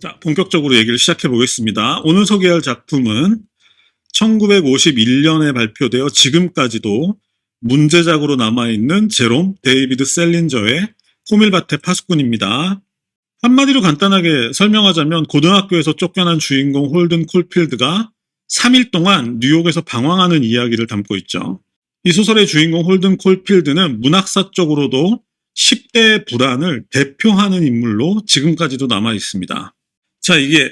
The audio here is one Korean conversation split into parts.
자, 본격적으로 얘기를 시작해 보겠습니다. 오늘 소개할 작품은 1951년에 발표되어 지금까지도 문제작으로 남아있는 제롬 데이비드 셀린저의 호밀밭의 파수꾼입니다. 한마디로 간단하게 설명하자면 고등학교에서 쫓겨난 주인공 홀든 콜필드가 3일 동안 뉴욕에서 방황하는 이야기를 담고 있죠. 이 소설의 주인공 홀든 콜필드는 문학사적으로도 10대의 불안을 대표하는 인물로 지금까지도 남아 있습니다. 자, 이게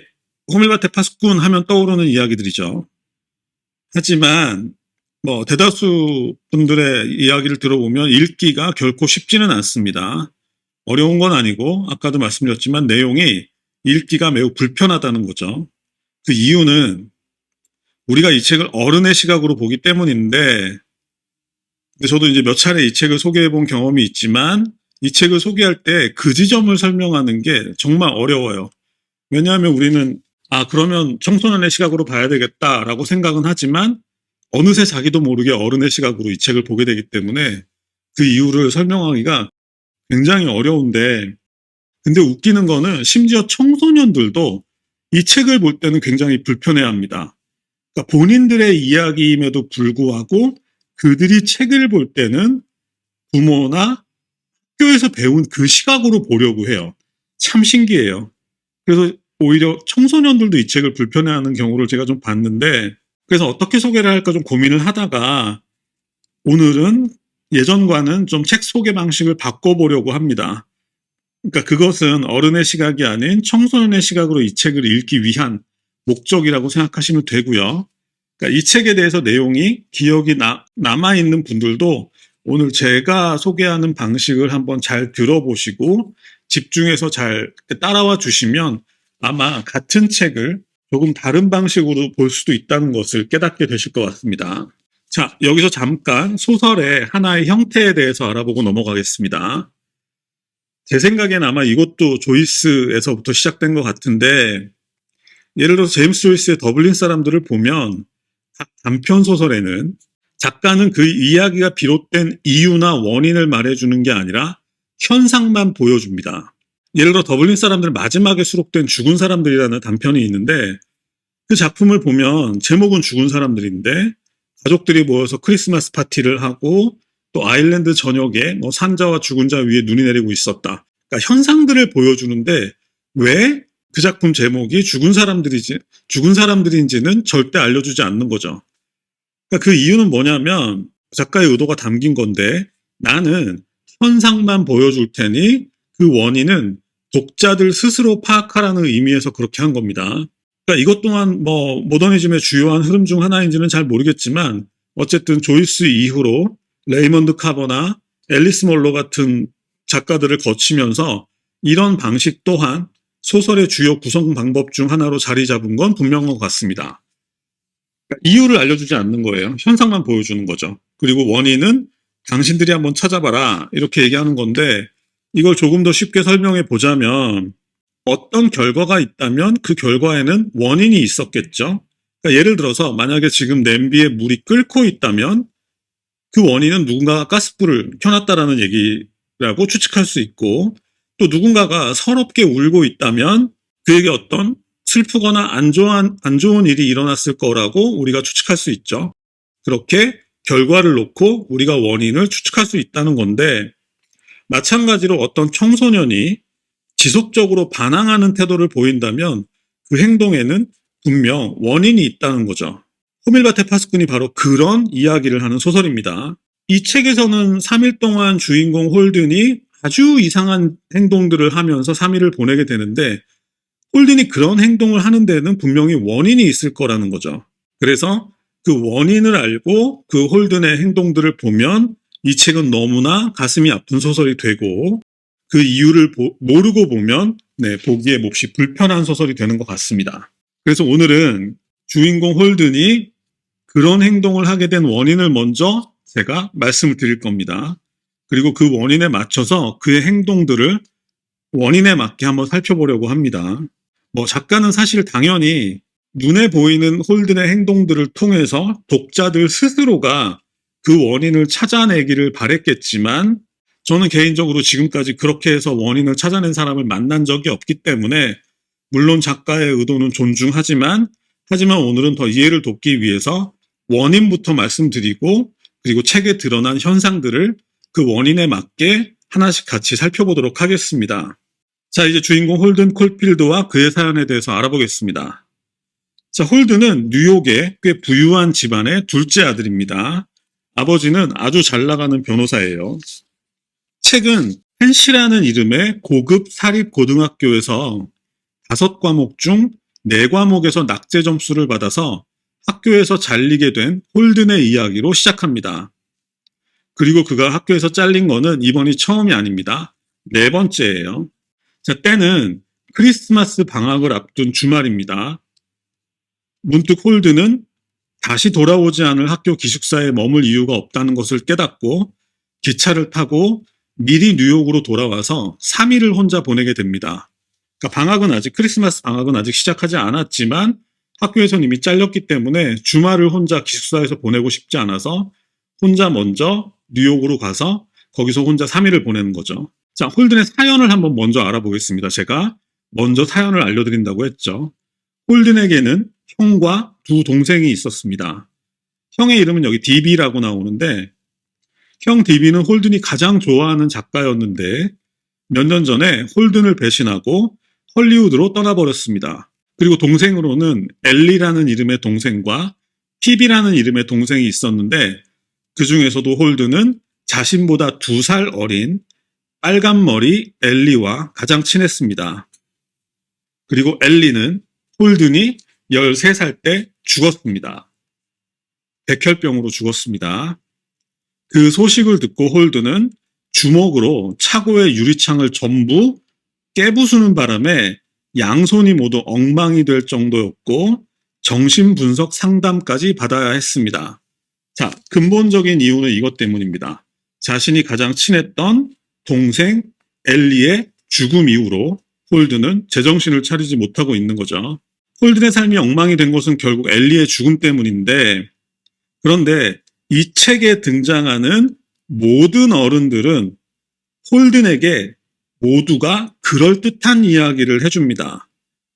호밀밭의 파수꾼 하면 떠오르는 이야기들이죠. 하지만 대다수 분들의 이야기를 들어보면 읽기가 결코 쉽지는 않습니다. 어려운 건 아니고 아까도 말씀드렸지만 내용이 읽기가 매우 불편하다는 거죠. 그 이유는 우리가 이 책을 어른의 시각으로 보기 때문인데, 근데 저도 이제 몇 차례 이 책을 소개해 본 경험이 있지만 이 책을 소개할 때 그 지점을 설명하는 게 정말 어려워요. 왜냐하면 우리는 그러면 청소년의 시각으로 봐야 되겠다라고 생각은 하지만 어느새 자기도 모르게 어른의 시각으로 이 책을 보게 되기 때문에 그 이유를 설명하기가 굉장히 어려운데, 근데 웃기는 거는 심지어 청소년들도 이 책을 볼 때는 굉장히 불편해합니다. 그러니까 본인들의 이야기임에도 불구하고 그들이 책을 볼 때는 부모나 학교에서 배운 그 시각으로 보려고 해요. 참 신기해요. 그래서 오히려 청소년들도 이 책을 불편해하는 경우를 제가 좀 봤는데, 그래서 어떻게 소개를 할까 좀 고민을 하다가 오늘은 예전과는 좀 책 소개 방식을 바꿔보려고 합니다. 그러니까 그것은 어른의 시각이 아닌 청소년의 시각으로 이 책을 읽기 위한 목적이라고 생각하시면 되고요. 그러니까 이 책에 대해서 내용이 기억이 남아있는 분들도 오늘 제가 소개하는 방식을 한번 잘 들어보시고 집중해서 잘 따라와 주시면 아마 같은 책을 조금 다른 방식으로 볼 수도 있다는 것을 깨닫게 되실 것 같습니다. 자, 여기서 잠깐 소설의 하나의 형태에 대해서 알아보고 넘어가겠습니다. 제 생각엔 아마 이것도 조이스에서부터 시작된 것 같은데, 예를 들어서 제임스 조이스의 더블린 사람들을 보면 각 단편 소설에는 작가는 그 이야기가 비롯된 이유나 원인을 말해주는 게 아니라 현상만 보여줍니다. 예를 들어 더블린 사람들 마지막에 수록된 죽은 사람들이라는 단편이 있는데, 그 작품을 보면 제목은 죽은 사람들인데 가족들이 모여서 크리스마스 파티를 하고 또 아일랜드 전역에 산자와 죽은 자 위에 눈이 내리고 있었다. 그러니까 현상들을 보여주는데 왜 그 작품 제목이 죽은 사람들인지는 절대 알려주지 않는 거죠. 그러니까 그 이유는 뭐냐면 작가의 의도가 담긴 건데, 나는 현상만 보여줄 테니 그 원인은 독자들 스스로 파악하라는 의미에서 그렇게 한 겁니다. 그러니까 이것 또한 모더니즘의 주요한 흐름 중 하나인지는 잘 모르겠지만 어쨌든 조이스 이후로 레이먼드 카버나 앨리스 몰로 같은 작가들을 거치면서 이런 방식 또한 소설의 주요 구성 방법 중 하나로 자리 잡은 건 분명한 것 같습니다. 그러니까 이유를 알려주지 않는 거예요. 현상만 보여주는 거죠. 그리고 원인은 당신들이 한번 찾아봐라 이렇게 얘기하는 건데, 이걸 조금 더 쉽게 설명해 보자면 어떤 결과가 있다면 그 결과에는 원인이 있었겠죠. 그러니까 예를 들어서 만약에 지금 냄비에 물이 끓고 있다면 그 원인은 누군가가 가스불을 켜놨다라는 얘기라고 추측할 수 있고, 또 누군가가 서럽게 울고 있다면 그에게 어떤 슬프거나 안 좋은 일이 일어났을 거라고 우리가 추측할 수 있죠. 그렇게 결과를 놓고 우리가 원인을 추측할 수 있다는 건데, 마찬가지로 어떤 청소년이 지속적으로 반항하는 태도를 보인다면 그 행동에는 분명 원인이 있다는 거죠. 호밀밭의 파수꾼이 바로 그런 이야기를 하는 소설입니다. 이 책에서는 3일 동안 주인공 홀든이 아주 이상한 행동들을 하면서 3일을 보내게 되는데, 홀든이 그런 행동을 하는 데는 분명히 원인이 있을 거라는 거죠. 그래서 그 원인을 알고 그 홀든의 행동들을 보면 이 책은 너무나 가슴이 아픈 소설이 되고, 그 이유를 모르고 보면 보기에 몹시 불편한 소설이 되는 것 같습니다. 그래서 오늘은 주인공 홀든이 그런 행동을 하게 된 원인을 먼저 제가 말씀을 드릴 겁니다. 그리고 그 원인에 맞춰서 그의 행동들을 원인에 맞게 한번 살펴보려고 합니다. 작가는 사실 당연히 눈에 보이는 홀든의 행동들을 통해서 독자들 스스로가 그 원인을 찾아내기를 바랬겠지만, 저는 개인적으로 지금까지 그렇게 해서 원인을 찾아낸 사람을 만난 적이 없기 때문에 물론 작가의 의도는 존중하지만 오늘은 더 이해를 돕기 위해서 원인부터 말씀드리고 그리고 책에 드러난 현상들을 그 원인에 맞게 하나씩 같이 살펴보도록 하겠습니다. 자, 이제 주인공 홀든 콜필드와 그의 사연에 대해서 알아보겠습니다. 자, 홀든은 뉴욕의 꽤 부유한 집안의 둘째 아들입니다. 아버지는 아주 잘 나가는 변호사예요. 책은 펜시라는 이름의 고급 사립고등학교에서 5과목 중 4과목에서 낙제 점수를 받아서 학교에서 잘리게 된 홀든의 이야기로 시작합니다. 그리고 그가 학교에서 잘린 거는 이번이 처음이 아닙니다. 4번째예요. 자, 때는 크리스마스 방학을 앞둔 주말입니다. 문득 홀든은 다시 돌아오지 않을 학교 기숙사에 머물 이유가 없다는 것을 깨닫고 기차를 타고 미리 뉴욕으로 돌아와서 3일을 혼자 보내게 됩니다. 그러니까 크리스마스 방학은 아직 시작하지 않았지만 학교에선 이미 잘렸기 때문에 주말을 혼자 기숙사에서 보내고 싶지 않아서 혼자 먼저 뉴욕으로 가서 거기서 혼자 3일을 보내는 거죠. 자, 홀든의 사연을 한번 먼저 알아보겠습니다. 제가 먼저 사연을 알려드린다고 했죠. 홀든에게는 형과 2 동생이 있었습니다. 형의 이름은 여기 DB라고 나오는데 형 DB는 홀든이 가장 좋아하는 작가였는데 몇 년 전에 홀든을 배신하고 헐리우드로 떠나버렸습니다. 그리고 동생으로는 엘리라는 이름의 동생과 피비라는 이름의 동생이 있었는데 그 중에서도 홀든은 자신보다 2살 어린 빨간머리 엘리와 가장 친했습니다. 그리고 엘리는 홀든이 13살 때 죽었습니다. 백혈병으로 죽었습니다. 그 소식을 듣고 홀든은 주먹으로 차고의 유리창을 전부 깨부수는 바람에 양손이 모두 엉망이 될 정도였고 정신분석 상담까지 받아야 했습니다. 자, 근본적인 이유는 이것 때문입니다. 자신이 가장 친했던 동생 엘리의 죽음 이후로 홀든은 제정신을 차리지 못하고 있는 거죠. 홀든의 삶이 엉망이 된 것은 결국 엘리의 죽음 때문인데 그런데 이 책에 등장하는 모든 어른들은 홀든에게 모두가 그럴듯한 이야기를 해줍니다.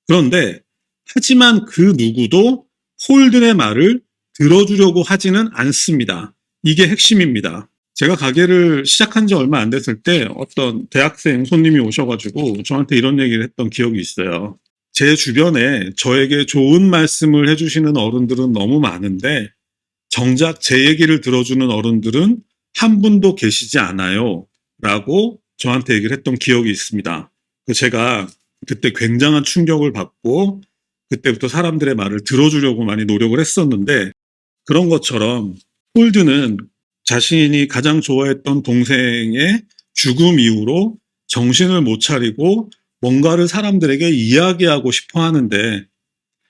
그런데 하지만 그 누구도 홀든의 말을 들어주려고 하지는 않습니다. 이게 핵심입니다. 제가 가게를 시작한 지 얼마 안 됐을 때 어떤 대학생 손님이 오셔가지고 저한테 이런 얘기를 했던 기억이 있어요. 제 주변에 저에게 좋은 말씀을 해주시는 어른들은 너무 많은데 정작 제 얘기를 들어주는 어른들은 한 분도 계시지 않아요. 라고 저한테 얘기를 했던 기억이 있습니다. 제가 그때 굉장한 충격을 받고 그때부터 사람들의 말을 들어주려고 많이 노력을 했었는데 그런 것처럼 홀든은 자신이 가장 좋아했던 동생의 죽음 이후로 정신을 못 차리고 뭔가를 사람들에게 이야기하고 싶어 하는데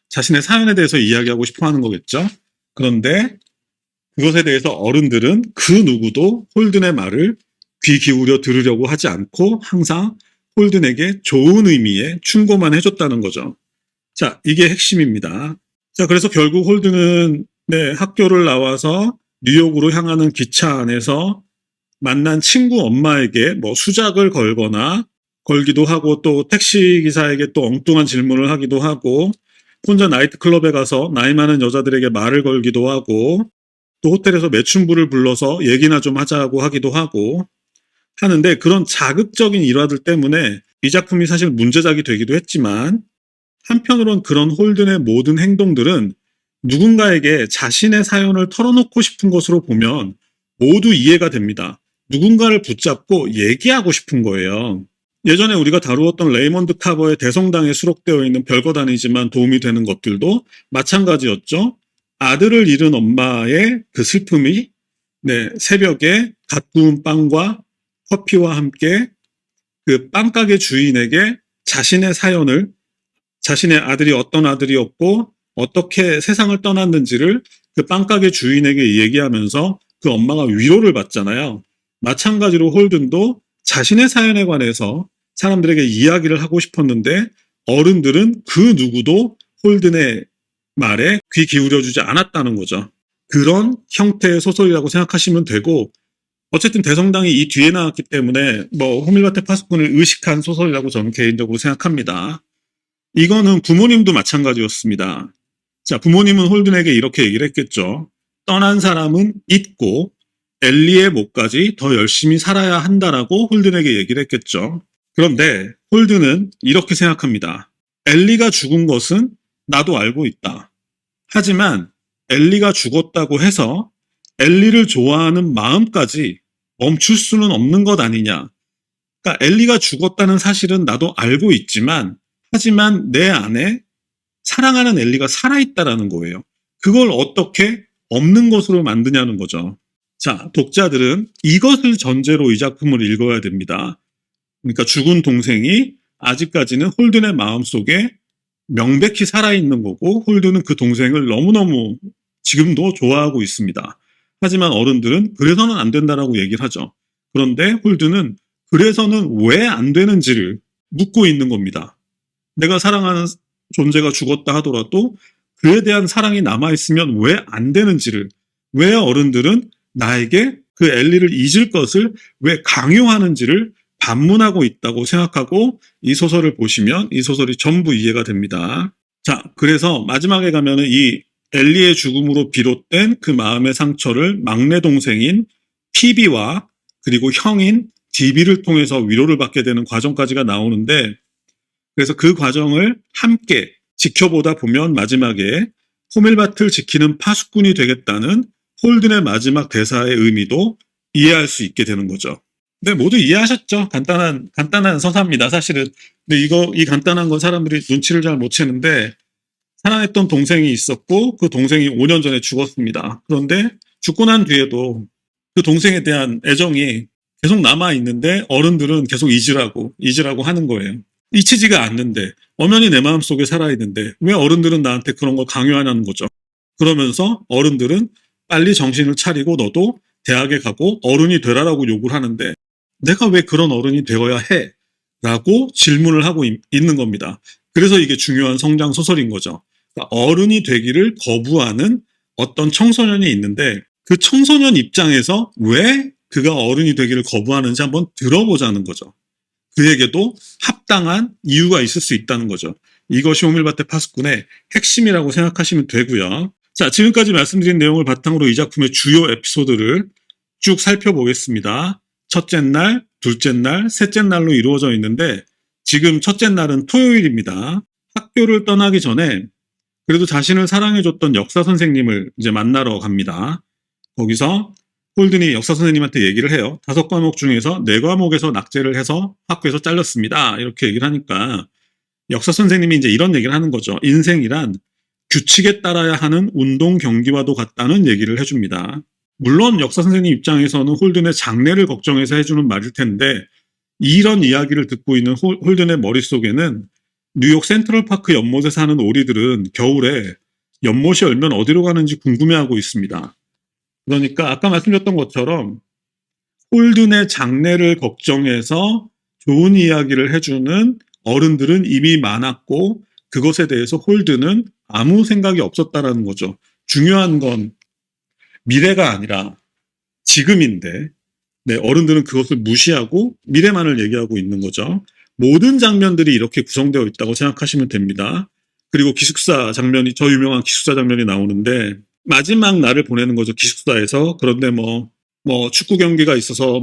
자신의 사연에 대해서 이야기하고 싶어 하는 거겠죠. 그런데 그것에 대해서 어른들은 그 누구도 홀든의 말을 귀 기울여 들으려고 하지 않고 항상 홀든에게 좋은 의미의 충고만 해줬다는 거죠. 자, 이게 핵심입니다. 자, 그래서 결국 홀든은 학교를 나와서 뉴욕으로 향하는 기차 안에서 만난 친구 엄마에게 수작을 걸기도 하고 또 택시기사에게 또 엉뚱한 질문을 하기도 하고 혼자 나이트클럽에 가서 나이 많은 여자들에게 말을 걸기도 하고 또 호텔에서 매춘부를 불러서 얘기나 좀 하자고 하기도 하고 하는데 그런 자극적인 일화들 때문에 이 작품이 사실 문제작이 되기도 했지만 한편으론 그런 홀든의 모든 행동들은 누군가에게 자신의 사연을 털어놓고 싶은 것으로 보면 모두 이해가 됩니다. 누군가를 붙잡고 얘기하고 싶은 거예요. 예전에 우리가 다루었던 레이먼드 카버의 대성당에 수록되어 있는 별것 아니지만 도움이 되는 것들도 마찬가지였죠. 아들을 잃은 엄마의 그 슬픔이 새벽에 갓 구운 빵과 커피와 함께 그 빵가게 주인에게 자신의 사연을 자신의 아들이 어떤 아들이었고 어떻게 세상을 떠났는지를 그 빵가게 주인에게 얘기하면서 그 엄마가 위로를 받잖아요. 마찬가지로 홀든도 자신의 사연에 관해서 사람들에게 이야기를 하고 싶었는데 어른들은 그 누구도 홀든의 말에 귀 기울여주지 않았다는 거죠. 그런 형태의 소설이라고 생각하시면 되고 어쨌든 대성당이 이 뒤에 나왔기 때문에 호밀밭의 파수꾼을 의식한 소설이라고 저는 개인적으로 생각합니다. 이거는 부모님도 마찬가지였습니다. 자, 부모님은 홀든에게 이렇게 얘기를 했겠죠. 떠난 사람은 잊고 엘리의 목까지 더 열심히 살아야 한다라고 홀든에게 얘기를 했겠죠. 그런데 홀든은 이렇게 생각합니다. 엘리가 죽은 것은 나도 알고 있다. 하지만 엘리가 죽었다고 해서 엘리를 좋아하는 마음까지 멈출 수는 없는 것 아니냐. 그러니까 엘리가 죽었다는 사실은 나도 알고 있지만 하지만 내 안에 사랑하는 엘리가 살아있다라는 거예요. 그걸 어떻게 없는 것으로 만드냐는 거죠. 자, 독자들은 이것을 전제로 이 작품을 읽어야 됩니다. 그러니까 죽은 동생이 아직까지는 홀든의 마음속에 명백히 살아있는 거고 홀든은 그 동생을 너무너무 지금도 좋아하고 있습니다. 하지만 어른들은 그래서는 안 된다라고 얘기를 하죠. 그런데 홀든은 그래서는 왜 안 되는지를 묻고 있는 겁니다. 내가 사랑하는 존재가 죽었다 하더라도 그에 대한 사랑이 남아있으면 왜 안 되는지를, 왜 어른들은 나에게 그 엘리를 잊을 것을 왜 강요하는지를 반문하고 있다고 생각하고 이 소설을 보시면 이 소설이 전부 이해가 됩니다. 자, 그래서 마지막에 가면은 이 엘리의 죽음으로 비롯된 그 마음의 상처를 막내 동생인 피비와 그리고 형인 디비를 통해서 위로를 받게 되는 과정까지가 나오는데, 그래서 그 과정을 함께 지켜보다 보면 마지막에 호밀밭을 지키는 파수꾼이 되겠다는 홀든의 마지막 대사의 의미도 이해할 수 있게 되는 거죠. 네, 모두 이해하셨죠? 간단한 서사입니다, 사실은. 근데 이 간단한 건 사람들이 눈치를 잘 못 채는데, 사랑했던 동생이 있었고, 그 동생이 5년 전에 죽었습니다. 그런데 죽고 난 뒤에도 그 동생에 대한 애정이 계속 남아있는데, 어른들은 계속 잊으라고 하는 거예요. 잊히지가 않는데, 엄연히 내 마음속에 살아있는데, 왜 어른들은 나한테 그런 걸 강요하냐는 거죠. 그러면서 어른들은 빨리 정신을 차리고 너도 대학에 가고 어른이 되라라고 요구를 하는데, 내가 왜 그런 어른이 되어야 해? 라고 질문을 하고 있는 겁니다. 그래서 이게 중요한 성장 소설인 거죠. 그러니까 어른이 되기를 거부하는 어떤 청소년이 있는데 그 청소년 입장에서 왜 그가 어른이 되기를 거부하는지 한번 들어보자는 거죠. 그에게도 합당한 이유가 있을 수 있다는 거죠. 이것이 호밀밭의 파수꾼의 핵심이라고 생각하시면 되고요. 자, 지금까지 말씀드린 내용을 바탕으로 이 작품의 주요 에피소드를 쭉 살펴보겠습니다. 첫째 날, 둘째 날, 셋째 날로 이루어져 있는데 지금 첫째 날은 토요일입니다. 학교를 떠나기 전에 그래도 자신을 사랑해줬던 역사 선생님을 이제 만나러 갑니다. 거기서 홀든이 역사 선생님한테 얘기를 해요. 5과목 중에서 4과목에서 낙제를 해서 학교에서 잘렸습니다. 이렇게 얘기를 하니까 역사 선생님이 이제 이런 얘기를 하는 거죠. 인생이란 규칙에 따라야 하는 운동 경기와도 같다는 얘기를 해줍니다. 물론 역사 선생님 입장에서는 홀든의 장래를 걱정해서 해주는 말일 텐데 이런 이야기를 듣고 있는 홀든의 머릿속에는 뉴욕 센트럴파크 연못에 사는 오리들은 겨울에 연못이 얼면 어디로 가는지 궁금해하고 있습니다. 그러니까 아까 말씀드렸던 것처럼 홀든의 장래를 걱정해서 좋은 이야기를 해주는 어른들은 이미 많았고 그것에 대해서 홀든은 아무 생각이 없었다라는 거죠. 중요한 건 미래가 아니라 지금인데 네, 어른들은 그것을 무시하고 미래만을 얘기하고 있는 거죠. 모든 장면들이 이렇게 구성되어 있다고 생각하시면 됩니다. 그리고 기숙사 장면이, 저 유명한 기숙사 장면이 나오는데 마지막 날을 보내는 거죠, 기숙사에서. 그런데 축구 경기가 있어서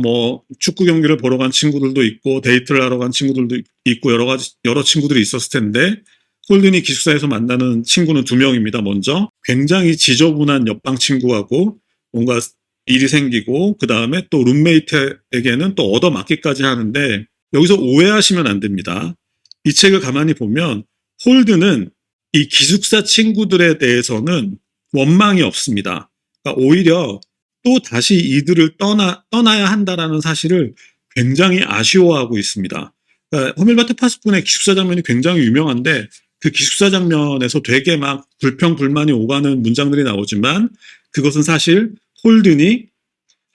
축구 경기를 보러 간 친구들도 있고 데이트를 하러 간 친구들도 있고 여러 친구들이 있었을 텐데 홀든이 기숙사에서 만나는 친구는 2명입니다. 먼저 굉장히 지저분한 옆방 친구하고 뭔가 일이 생기고 그 다음에 또 룸메이트에게는 또 얻어맞기까지 하는데 여기서 오해하시면 안 됩니다. 이 책을 가만히 보면 홀든은 이 기숙사 친구들에 대해서는 원망이 없습니다. 그러니까 오히려 또 다시 이들을 떠나야 한다라는 사실을 굉장히 아쉬워하고 있습니다. 그러니까 호밀밭의 파수꾼의 기숙사 장면이 굉장히 유명한데 그 기숙사 장면에서 되게 막 불평불만이 오가는 문장들이 나오지만 그것은 사실 홀든이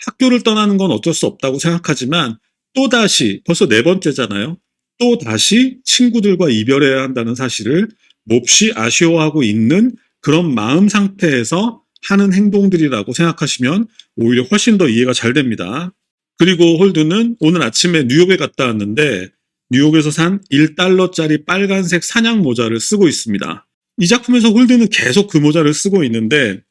학교를 떠나는 건 어쩔 수 없다고 생각하지만 또다시 벌써 4번째잖아요. 또다시 친구들과 이별해야 한다는 사실을 몹시 아쉬워하고 있는 그런 마음 상태에서 하는 행동들이라고 생각하시면 오히려 훨씬 더 이해가 잘 됩니다. 그리고 홀든은 오늘 아침에 뉴욕에 갔다 왔는데 뉴욕에서 산 1달러짜리 빨간색 사냥 모자를 쓰고 있습니다. 이 작품에서 홀드는 계속 그 모자를 쓰고 있는데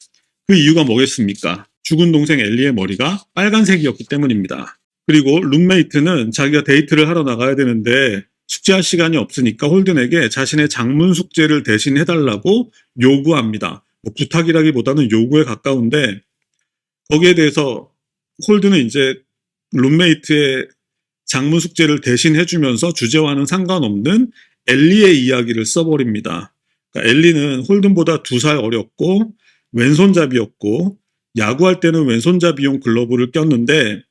그 이유가 뭐겠습니까? 죽은 동생 엘리의 머리가 빨간색이었기 때문입니다. 그리고 룸메이트는 자기가 데이트를 하러 나가야 되는데 숙제할 시간이 없으니까 홀든에게 자신의 장문 숙제를 대신 해달라고 요구합니다. 뭐 부탁이라기보다는 요구에 가까운데 거기에 대해서 홀든은 이제 룸메이트의 장문 숙제를 대신 해주면서 주제와는 상관없는 엘리의 이야기를 써버립니다. 그러니까 엘리는 홀든보다 2살 어렸고 왼손잡이였고 야구할 때는 왼손잡이용 글러브를 꼈는데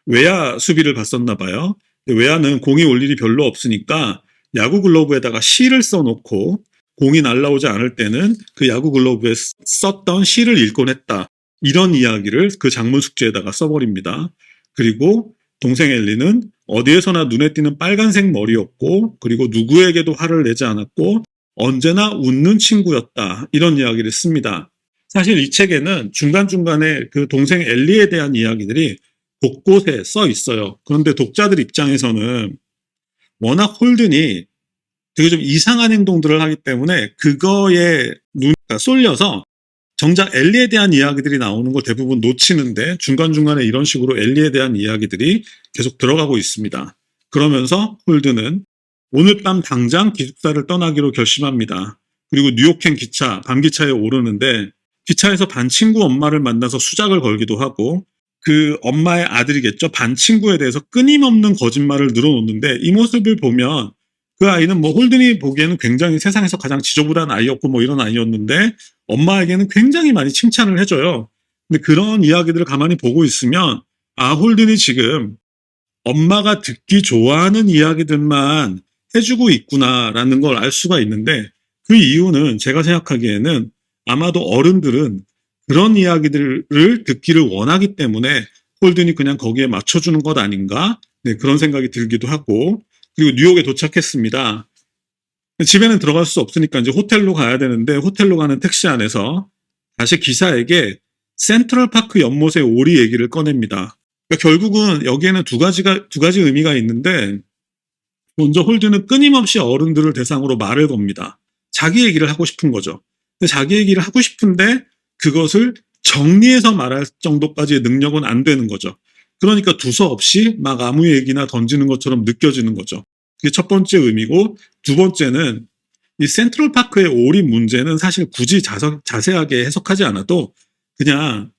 외야 수비를 봤었나 봐요. 외야는 공이 올 일이 별로 없으니까 야구 글러브에다가 시를 써놓고 공이 날아오지 않을 때는 그 야구 글러브에 썼던 시를 읽곤 했다. 이런 이야기를 그 장문 숙제에다가 써버립니다. 그리고 동생 엘리는 어디에서나 눈에 띄는 빨간색 머리였고 그리고 누구에게도 화를 내지 않았고 언제나 웃는 친구였다. 이런 이야기를 씁니다. 사실 이 책에는 중간중간에 그 동생 엘리에 대한 이야기들이 곳곳에 써 있어요. 그런데 독자들 입장에서는 워낙 홀든이 되게 좀 이상한 행동들을 하기 때문에 그거에 눈이 쏠려서 정작 엘리에 대한 이야기들이 나오는 걸 대부분 놓치는데 중간중간에 이런 식으로 엘리에 대한 이야기들이 계속 들어가고 있습니다. 그러면서 홀든은 오늘 밤 당장 기숙사를 떠나기로 결심합니다. 그리고 뉴욕행 기차, 밤기차에 오르는데 기차에서 반 친구 엄마를 만나서 수작을 걸기도 하고 그 엄마의 아들이겠죠. 반 친구에 대해서 끊임없는 거짓말을 늘어놓는데 이 모습을 보면 그 아이는 뭐 홀든이 보기에는 굉장히 세상에서 가장 지저분한 아이였고 뭐 이런 아이였는데 엄마에게는 굉장히 많이 칭찬을 해줘요. 근데 그런 이야기들을 가만히 보고 있으면 아, 홀든이 지금 엄마가 듣기 좋아하는 이야기들만 해주고 있구나라는 걸 알 수가 있는데 그 이유는 제가 생각하기에는 아마도 어른들은 그런 이야기들을 듣기를 원하기 때문에 홀든이 그냥 거기에 맞춰주는 것 아닌가? 네, 그런 생각이 들기도 하고 그리고 뉴욕에 도착했습니다. 집에는 들어갈 수 없으니까 이제 호텔로 가야 되는데 호텔로 가는 택시 안에서 다시 기사에게 센트럴파크 연못의 오리 얘기를 꺼냅니다. 그러니까 결국은 여기에는 두 가지 의미가 있는데 먼저 홀든은 끊임없이 어른들을 대상으로 말을 겁니다. 자기 얘기를 하고 싶은 거죠. 근데 자기 얘기를 하고 싶은데 그것을 정리해서 말할 정도까지의 능력은 안 되는 거죠. 그러니까 두서없이 막 아무 얘기나 던지는 것처럼 느껴지는 거죠. 그게 첫 번째 의미고 두 번째는 이 센트럴파크의 오리 문제는 사실 굳이 자세하게 해석하지 않아도 그냥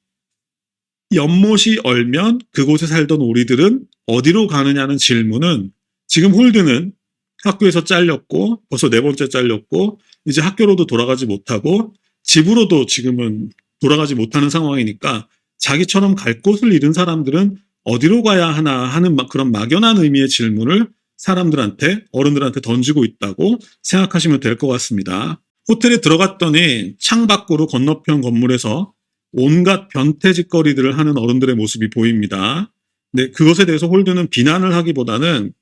연못이 얼면 그곳에 살던 오리들은 어디로 가느냐는 질문은 지금 홀든은 학교에서 잘렸고 벌써 4번째 잘렸고 이제 학교로도 돌아가지 못하고 집으로도 지금은 돌아가지 못하는 상황이니까 자기처럼 갈 곳을 잃은 사람들은 어디로 가야 하나 하는 그런 막연한 의미의 질문을 사람들한테 어른들한테 던지고 있다고 생각하시면 될 것 같습니다. 호텔에 들어갔더니 창밖으로 건너편 건물에서 온갖 변태짓거리들을 하는 어른들의 모습이 보입니다. 근데 그것에 대해서 홀든은 비난을 하기보다는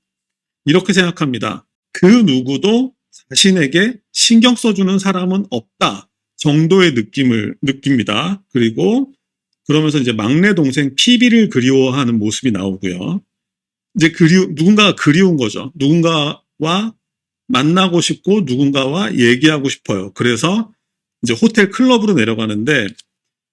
이렇게 생각합니다. 그 누구도 자신에게 신경 써주는 사람은 없다 정도의 느낌을 느낍니다. 그리고 그러면서 이제 막내 동생 피비를 그리워하는 모습이 나오고요. 이제 누군가가 그리운 거죠. 누군가와 만나고 싶고 누군가와 얘기하고 싶어요. 그래서 이제 호텔 클럽으로 내려가는데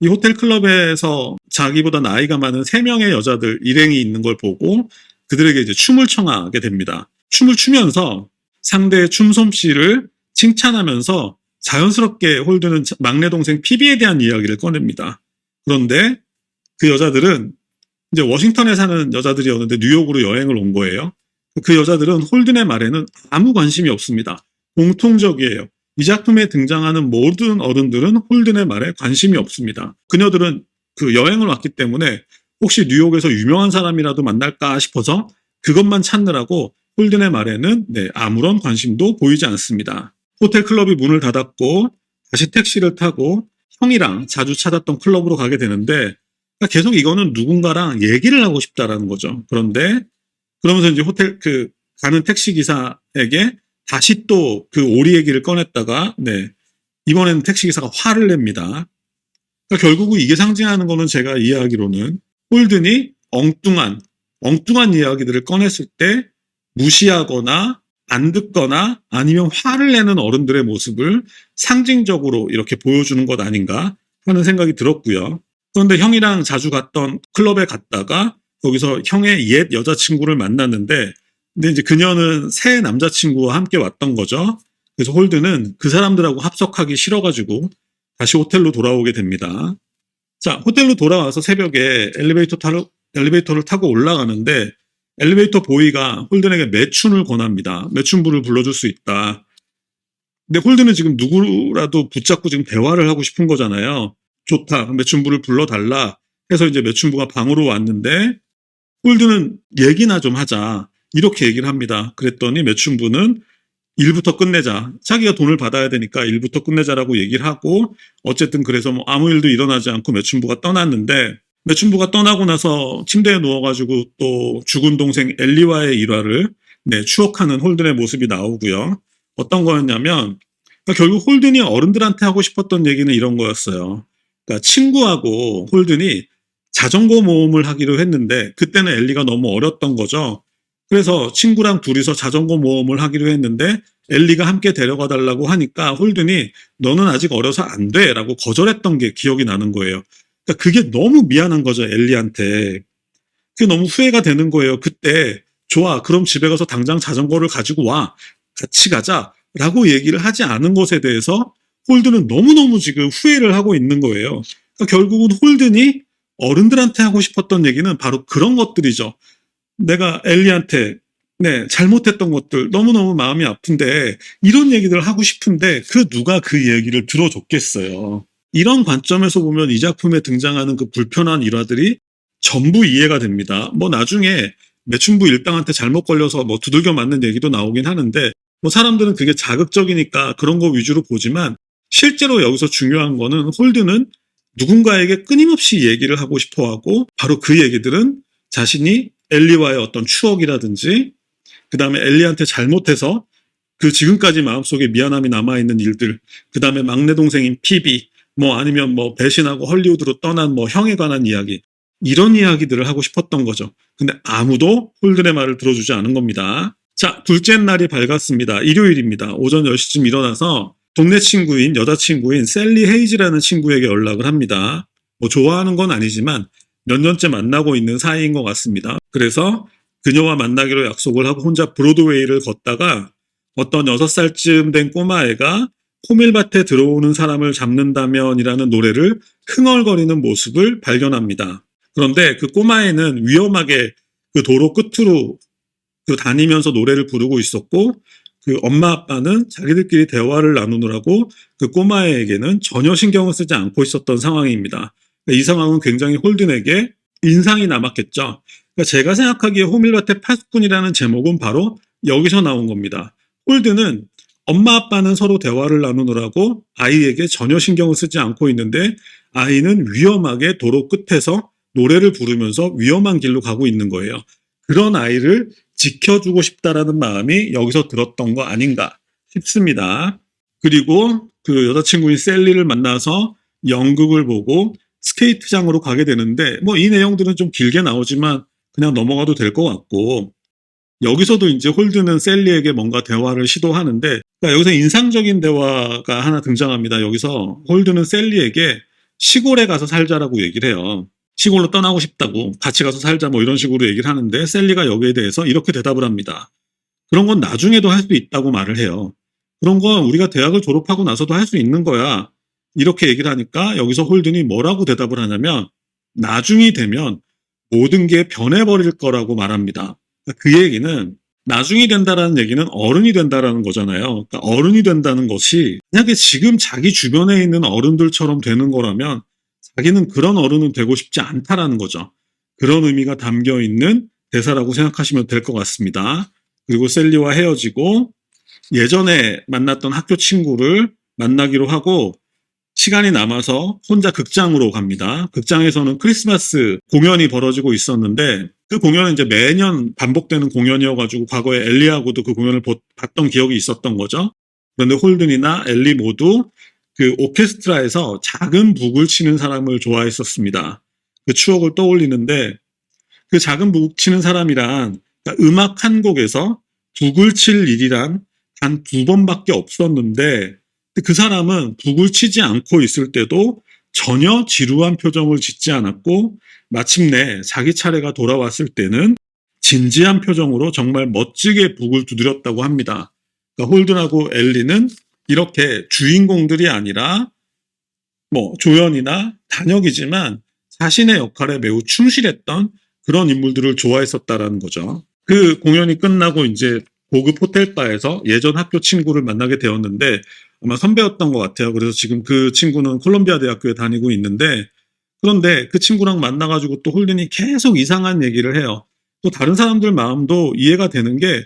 이 호텔 클럽에서 자기보다 나이가 많은 3명의 여자들 일행이 있는 걸 보고 그들에게 이제 춤을 청하게 됩니다. 춤을 추면서 상대의 춤솜씨를 칭찬하면서 자연스럽게 홀든은 막내 동생 피비에 대한 이야기를 꺼냅니다. 그런데 그 여자들은 이제 워싱턴에 사는 여자들이었는데 뉴욕으로 여행을 온 거예요. 그 여자들은 홀든의 말에는 아무 관심이 없습니다. 공통적이에요. 이 작품에 등장하는 모든 어른들은 홀든의 말에 관심이 없습니다. 그녀들은 그 여행을 왔기 때문에 혹시 뉴욕에서 유명한 사람이라도 만날까 싶어서 그것만 찾느라고 홀든의 말에는 아무런 관심도 보이지 않습니다. 호텔 클럽이 문을 닫았고 다시 택시를 타고 형이랑 자주 찾았던 클럽으로 가게 되는데 계속 이거는 누군가랑 얘기를 하고 싶다라는 거죠. 그런데 그러면서 이제 호텔 가는 택시 기사에게 다시 또 그 오리 얘기를 꺼냈다가 이번에는 택시 기사가 화를 냅니다. 그러니까 결국은 이게 상징하는 거는 제가 이해하기로는 홀든이 엉뚱한 이야기들을 꺼냈을 때 무시하거나 안 듣거나 아니면 화를 내는 어른들의 모습을 상징적으로 이렇게 보여주는 것 아닌가 하는 생각이 들었고요. 그런데 형이랑 자주 갔던 클럽에 갔다가 거기서 형의 옛 여자친구를 만났는데, 근데 이제 그녀는 새 남자친구와 함께 왔던 거죠. 그래서 홀드는 그 사람들하고 합석하기 싫어가지고 다시 호텔로 돌아오게 됩니다. 자, 호텔로 돌아와서 새벽에 엘리베이터를 타고 올라가는데 엘리베이터 보이가 홀든에게 매춘을 권합니다. 매춘부를 불러줄 수 있다. 근데 홀든은 지금 누구라도 붙잡고 지금 대화를 하고 싶은 거잖아요. 좋다. 매춘부를 불러달라 해서 이제 매춘부가 방으로 왔는데 홀드는 얘기나 좀 하자. 이렇게 얘기를 합니다. 그랬더니 매춘부는 일부터 끝내자. 자기가 돈을 받아야 되니까 일부터 끝내자라고 얘기를 하고, 어쨌든 그래서 뭐 아무 일도 일어나지 않고 매춘부가 떠났는데, 매춘부가 떠나고 나서 침대에 누워가지고 또 죽은 동생 엘리와의 일화를 추억하는 홀든의 모습이 나오고요. 어떤 거였냐면, 그러니까 결국 홀든이 어른들한테 하고 싶었던 얘기는 이런 거였어요. 그러니까 친구하고 홀든이 자전거 모험을 하기로 했는데 그때는 엘리가 너무 어렸던 거죠. 그래서 친구랑 둘이서 자전거 모험을 하기로 했는데 엘리가 함께 데려가 달라고 하니까 홀든이 너는 아직 어려서 안 돼 라고 거절했던 게 기억이 나는 거예요. 그러니까 그게 너무 미안한 거죠, 엘리한테. 그게 너무 후회가 되는 거예요. 그때 좋아, 그럼 집에 가서 당장 자전거를 가지고 와, 같이 가자 라고 얘기를 하지 않은 것에 대해서 홀든은 너무너무 지금 후회를 하고 있는 거예요. 그러니까 결국은 홀든이 어른들한테 하고 싶었던 얘기는 바로 그런 것들이죠. 내가 엘리한테 잘못했던 것들 너무너무 마음이 아픈데 이런 얘기들을 하고 싶은데 그 누가 그 얘기를 들어줬겠어요. 이런 관점에서 보면 이 작품에 등장하는 그 불편한 일화들이 전부 이해가 됩니다. 뭐 나중에 매춘부 일당한테 잘못 걸려서 뭐 두들겨 맞는 얘기도 나오긴 하는데, 뭐 사람들은 그게 자극적이니까 그런 거 위주로 보지만 실제로 여기서 중요한 거는 홀드는 누군가에게 끊임없이 얘기를 하고 싶어 하고, 바로 그 얘기들은 자신이 엘리와의 어떤 추억이라든지 그 다음에 엘리한테 잘못해서 그 지금까지 마음속에 미안함이 남아있는 일들, 그 다음에 막내 동생인 피비, 뭐 아니면 뭐 배신하고 헐리우드로 떠난 뭐 형에 관한 이야기, 이런 이야기들을 하고 싶었던 거죠. 근데 아무도 홀든의 말을 들어주지 않은 겁니다. 자, 둘째 날이 밝았습니다. 일요일입니다. 오전 10시쯤 일어나서 동네 친구인 여자친구인 셀리 헤이즈라는 친구에게 연락을 합니다. 뭐 좋아하는 건 아니지만 몇 년째 만나고 있는 사이인 것 같습니다. 그래서 그녀와 만나기로 약속을 하고 혼자 브로드웨이를 걷다가 어떤 6살쯤 된 꼬마애가 호밀밭에 들어오는 사람을 잡는다면이라는 노래를 흥얼거리는 모습을 발견합니다. 그런데 그 꼬마애는 위험하게 그 도로 끝으로 다니면서 노래를 부르고 있었고, 그 엄마 아빠는 자기들끼리 대화를 나누느라고 그 꼬마애에게는 전혀 신경을 쓰지 않고 있었던 상황입니다. 이 상황은 굉장히 홀든에게 인상이 남았겠죠. 그러니까 제가 생각하기에 호밀밭의 파수꾼이라는 제목은 바로 여기서 나온 겁니다. 홀든은 엄마 아빠는 서로 대화를 나누느라고 아이에게 전혀 신경을 쓰지 않고 있는데 아이는 위험하게 도로 끝에서 노래를 부르면서 위험한 길로 가고 있는 거예요. 그런 아이를 지켜주고 싶다라는 마음이 여기서 들었던 거 아닌가 싶습니다. 그리고 그 여자친구인 셀리를 만나서 연극을 보고 스케이트장으로 가게 되는데, 뭐 이 내용들은 좀 길게 나오지만 그냥 넘어가도 될 것 같고, 여기서도 이제 홀든은 셀리에게 뭔가 대화를 시도하는데, 그러니까 여기서 인상적인 대화가 하나 등장합니다. 여기서 홀든은 셀리에게 시골에 가서 살자라고 얘기를 해요. 시골로 떠나고 싶다고, 같이 가서 살자 뭐 이런 식으로 얘기를 하는데 셀리가 여기에 대해서 이렇게 대답을 합니다. 그런 건 나중에도 할 수 있다고 말을 해요. 그런 건 우리가 대학을 졸업하고 나서도 할 수 있는 거야. 이렇게 얘기를 하니까 여기서 홀든이 뭐라고 대답을 하냐면 나중이 되면 모든 게 변해버릴 거라고 말합니다. 그 얘기는 나중이 된다라는 얘기는 어른이 된다라는 거잖아요. 그러니까 어른이 된다는 것이 만약에 지금 자기 주변에 있는 어른들처럼 되는 거라면 자기는 그런 어른은 되고 싶지 않다라는 거죠. 그런 의미가 담겨 있는 대사라고 생각하시면 될 것 같습니다. 그리고 셀리와 헤어지고 예전에 만났던 학교 친구를 만나기로 하고 시간이 남아서 혼자 극장으로 갑니다. 극장에서는 크리스마스 공연이 벌어지고 있었는데 그 공연은 이제 매년 반복되는 공연이어가지고 과거에 엘리하고도 그 공연을 봤던 기억이 있었던 거죠. 그런데 홀든이나 엘리 모두 그 오케스트라에서 작은 북을 치는 사람을 좋아했었습니다. 그 추억을 떠올리는데 그 작은 북 치는 사람이란 그러니까 음악 한 곡에서 북을 칠 일이란 단 2번밖에 없었는데 그 사람은 북을 치지 않고 있을 때도 전혀 지루한 표정을 짓지 않았고 마침내 자기 차례가 돌아왔을 때는 진지한 표정으로 정말 멋지게 북을 두드렸다고 합니다. 그러니까 홀든하고 엘리는 이렇게 주인공들이 아니라 조연이나 단역이지만 자신의 역할에 매우 충실했던 그런 인물들을 좋아했었다라는 거죠. 그 공연이 끝나고 이제 고급 호텔바에서 예전 학교 친구를 만나게 되었는데 아마 선배였던 것 같아요. 그래서 지금 그 친구는 콜롬비아 대학교에 다니고 있는데 그런데 그 친구랑 만나가지고 또 홀든이 계속 이상한 얘기를 해요. 또 다른 사람들 마음도 이해가 되는 게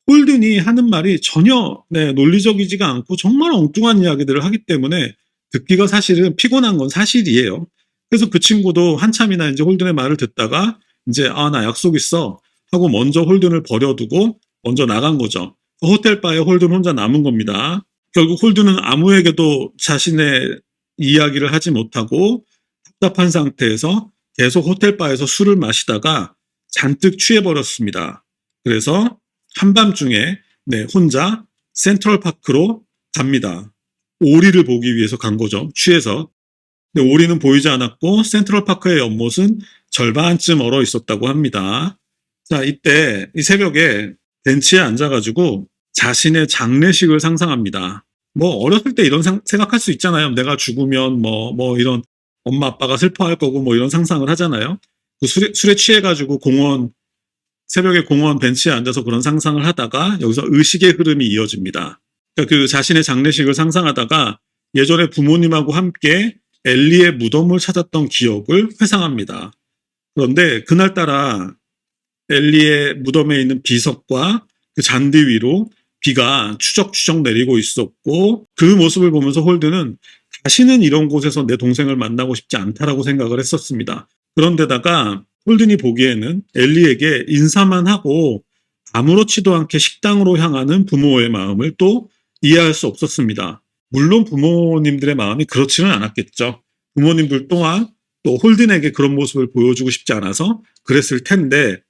홀든이 하는 말이 전혀 논리적이지가 않고 정말 엉뚱한 이야기들을 하기 때문에 듣기가 사실은 피곤한 건 사실이에요. 그래서 그 친구도 한참이나 이제 홀든의 말을 듣다가 이제 나 약속 있어 하고 먼저 홀든을 버려두고 먼저 나간 거죠. 호텔바에 홀든 혼자 남은 겁니다. 결국 홀든은 아무에게도 자신의 이야기를 하지 못하고 답답한 상태에서 계속 호텔바에서 술을 마시다가 잔뜩 취해버렸습니다. 그래서 한밤중에 혼자 센트럴파크로 갑니다. 오리를 보기 위해서 간 거죠. 취해서. 근데 오리는 보이지 않았고 센트럴파크의 연못은 절반쯤 얼어 있었다고 합니다. 자, 이때 이 새벽에 벤치에 앉아가지고 자신의 장례식을 상상합니다. 어렸을 때 이런 생각할 수 있잖아요. 내가 죽으면 이런 엄마 아빠가 슬퍼할 거고 이런 상상을 하잖아요. 그 술에 취해가지고 새벽에 공원 벤치에 앉아서 그런 상상을 하다가 여기서 의식의 흐름이 이어집니다. 그러니까 그 자신의 장례식을 상상하다가 예전에 부모님하고 함께 엘리의 무덤을 찾았던 기억을 회상합니다. 그런데 그날따라 엘리의 무덤에 있는 비석과 그 잔디 위로 비가 추적추적 내리고 있었고 그 모습을 보면서 홀든은 다시는 이런 곳에서 내 동생을 만나고 싶지 않다라고 생각을 했었습니다. 그런데다가 홀든이 보기에는 엘리에게 인사만 하고 아무렇지도 않게 식당으로 향하는 부모의 마음을 또 이해할 수 없었습니다. 물론 부모님들의 마음이 그렇지는 않았겠죠. 부모님들 또한 또 홀든에게 그런 모습을 보여주고 싶지 않아서 그랬을 텐데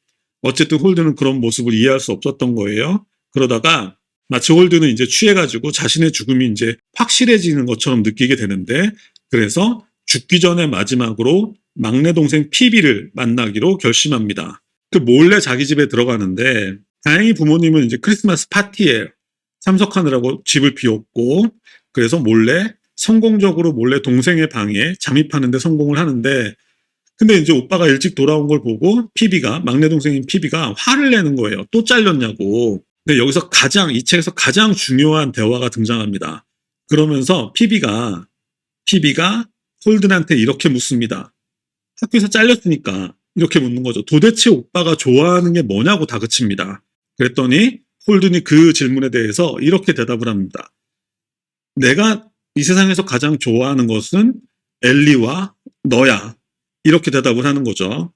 어쨌든 홀든은 그런 모습을 이해할 수 없었던 거예요. 그러다가 마치 홀든은 이제 취해가지고 자신의 죽음이 이제 확실해지는 것처럼 느끼게 되는데 그래서 죽기 전에 마지막으로 막내 동생 피비를 만나기로 결심합니다. 그 몰래 자기 집에 들어가는데 다행히 부모님은 이제 크리스마스 파티에 참석하느라고 집을 비웠고 그래서 성공적으로 몰래 동생의 방에 잠입하는 데 성공을 하는데 근데 이제 오빠가 일찍 돌아온 걸 보고 막내 동생인 피비가 화를 내는 거예요. 또 잘렸냐고. 근데 여기서 이 책에서 가장 중요한 대화가 등장합니다. 그러면서 피비가 홀든한테 이렇게 묻습니다. 학교에서 잘렸으니까 이렇게 묻는 거죠. 도대체 오빠가 좋아하는 게 뭐냐고 다그칩니다. 그랬더니 홀든이 그 질문에 대해서 이렇게 대답을 합니다. 내가 이 세상에서 가장 좋아하는 것은 엘리와 너야. 이렇게 대답을 하는 거죠.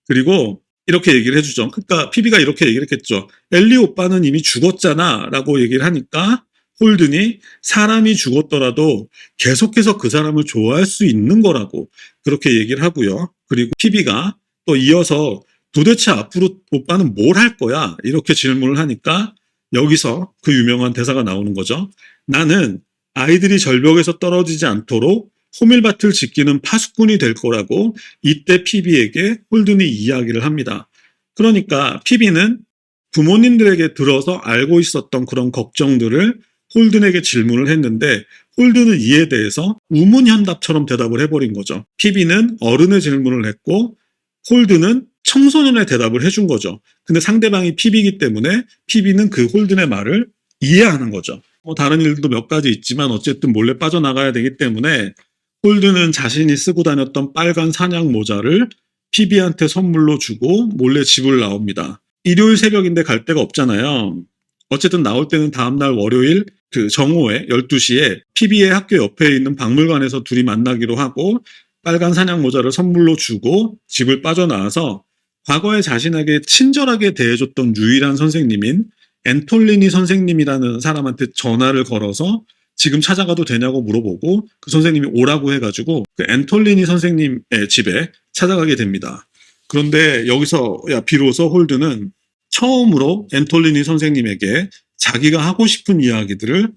그리고 이렇게 얘기를 해주죠. 그러니까 피비가 이렇게 얘기를 했겠죠. 엘리 오빠는 이미 죽었잖아 라고 얘기를 하니까 홀든이 사람이 죽었더라도 계속해서 그 사람을 좋아할 수 있는 거라고 그렇게 얘기를 하고요. 그리고 피비가 또 이어서 도대체 앞으로 오빠는 뭘 할 거야? 이렇게 질문을 하니까 여기서 그 유명한 대사가 나오는 거죠. 나는 아이들이 절벽에서 떨어지지 않도록 호밀밭을 지키는 파수꾼이 될 거라고 이때 피비에게 홀든이 이야기를 합니다. 그러니까 피비는 부모님들에게 들어서 알고 있었던 그런 걱정들을 홀든에게 질문을 했는데 홀든은 이에 대해서 우문현답처럼 대답을 해버린 거죠. 피비는 어른의 질문을 했고 홀든은 청소년의 대답을 해준 거죠. 근데 상대방이 피비이기 때문에 피비는 그 홀든의 말을 이해하는 거죠. 다른 일도 몇 가지 있지만 어쨌든 몰래 빠져나가야 되기 때문에 홀든은 자신이 쓰고 다녔던 빨간 사냥 모자를 피비한테 선물로 주고 몰래 집을 나옵니다. 일요일 새벽인데 갈 데가 없잖아요. 어쨌든 나올 때는 다음날 월요일 그 정오에 12시에 피비의 학교 옆에 있는 박물관에서 둘이 만나기로 하고 빨간 사냥 모자를 선물로 주고 집을 빠져나와서 과거에 자신에게 친절하게 대해줬던 유일한 선생님인 앤톨리니 선생님이라는 사람한테 전화를 걸어서 지금 찾아가도 되냐고 물어보고 그 선생님이 오라고 해가지고 그 앤톨리니 선생님의 집에 찾아가게 됩니다. 그런데 여기서 비로소 홀든은 처음으로 앤톨리니 선생님에게 자기가 하고 싶은 이야기들을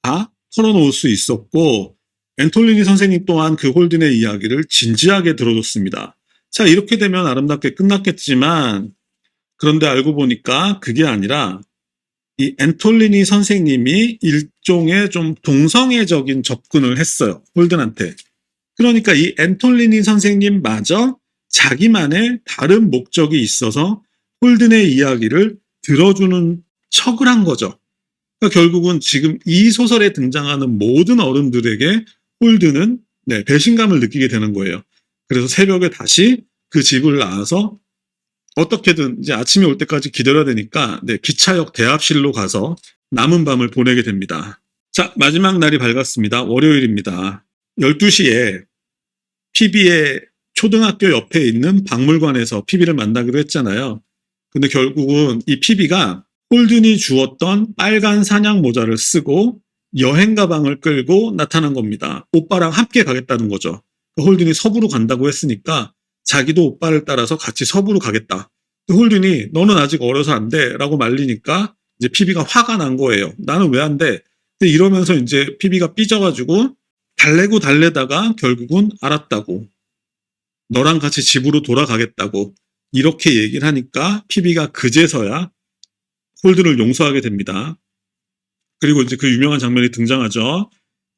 다 털어놓을 수 있었고, 앤톨리니 선생님 또한 그 홀든의 이야기를 진지하게 들어줬습니다. 자, 이렇게 되면 아름답게 끝났겠지만, 그런데 알고 보니까 그게 아니라 이 앤톨리니 선생님이 일종의 좀 동성애적인 접근을 했어요. 홀든한테. 그러니까 이 앤톨리니 선생님마저 자기만의 다른 목적이 있어서 홀든의 이야기를 들어주는 척을 한 거죠. 그러니까 결국은 지금 이 소설에 등장하는 모든 어른들에게 홀든은 배신감을 느끼게 되는 거예요. 그래서 새벽에 다시 그 집을 나와서 어떻게든 이제 아침이 올 때까지 기다려야 되니까 기차역 대합실로 가서 남은 밤을 보내게 됩니다. 자, 마지막 날이 밝았습니다. 월요일입니다. 12시에 피비의 초등학교 옆에 있는 박물관에서 피비를 만나기로 했잖아요. 근데 결국은 이 피비가 홀든이 주었던 빨간 사냥 모자를 쓰고 여행 가방을 끌고 나타난 겁니다. 오빠랑 함께 가겠다는 거죠. 홀든이 서부로 간다고 했으니까 자기도 오빠를 따라서 같이 서부로 가겠다. 홀든이 너는 아직 어려서 안 돼 라고 말리니까 이제 피비가 화가 난 거예요. 나는 왜 안 돼? 근데 이러면서 이제 피비가 삐져가지고 달래다가 결국은 알았다고. 너랑 같이 집으로 돌아가겠다고. 이렇게 얘기를 하니까 피비가 그제서야 홀든을 용서하게 됩니다. 그리고 이제 그 유명한 장면이 등장하죠.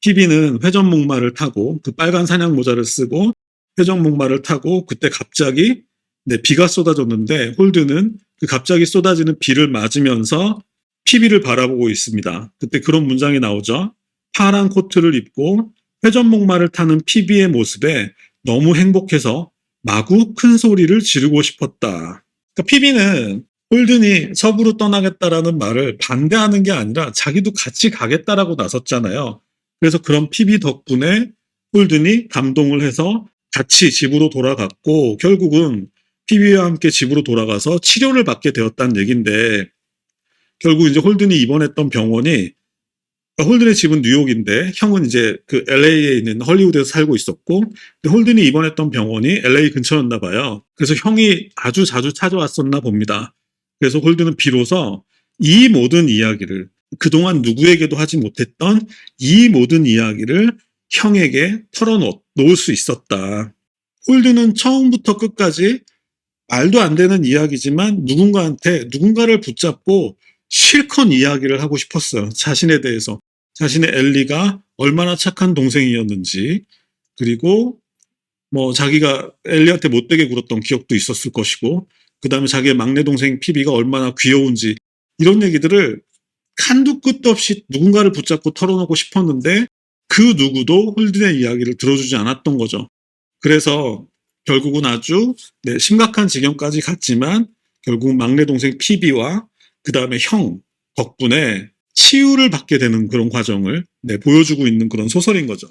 피비는 회전목마를 타고 그 빨간 사냥 모자를 쓰고 회전목마를 타고 그때 갑자기 비가 쏟아졌는데 홀든은 그 갑자기 쏟아지는 비를 맞으면서 피비를 바라보고 있습니다. 그때 그런 문장이 나오죠. 파란 코트를 입고 회전목마를 타는 피비의 모습에 너무 행복해서 마구 큰 소리를 지르고 싶었다. 그러니까 피비는 홀든이 서부로 떠나겠다라는 말을 반대하는 게 아니라 자기도 같이 가겠다라고 나섰잖아요. 그래서 그런 피비 덕분에 홀든이 감동을 해서 같이 집으로 돌아갔고 결국은 피비와 함께 집으로 돌아가서 치료를 받게 되었다는 얘기인데 결국 이제 홀든이 입원했던 병원이 홀든의 집은 뉴욕인데 형은 이제 그 LA에 있는 헐리우드에서 살고 있었고 홀든이 입원했던 병원이 LA 근처였나 봐요. 그래서 형이 아주 자주 찾아왔었나 봅니다. 그래서 홀든은 비로소 이 모든 이야기를 그동안 누구에게도 하지 못했던 이 모든 이야기를 형에게 털어놓을 수 있었다. 홀든은 처음부터 끝까지 말도 안 되는 이야기지만 누군가를 붙잡고 실컷 이야기를 하고 싶었어요. 자신에 대해서. 자신의 엘리가 얼마나 착한 동생이었는지 그리고 자기가 엘리한테 못되게 굴었던 기억도 있었을 것이고 그 다음에 자기의 막내 동생 피비가 얼마나 귀여운지 이런 얘기들을 한두 끝도 없이 누군가를 붙잡고 털어놓고 싶었는데 그 누구도 홀든의 이야기를 들어주지 않았던 거죠. 그래서 결국은 아주 심각한 지경까지 갔지만 결국 막내 동생 피비와 그 다음에 형 덕분에 치유를 받게 되는 그런 과정을 보여주고 있는 그런 소설인 거죠.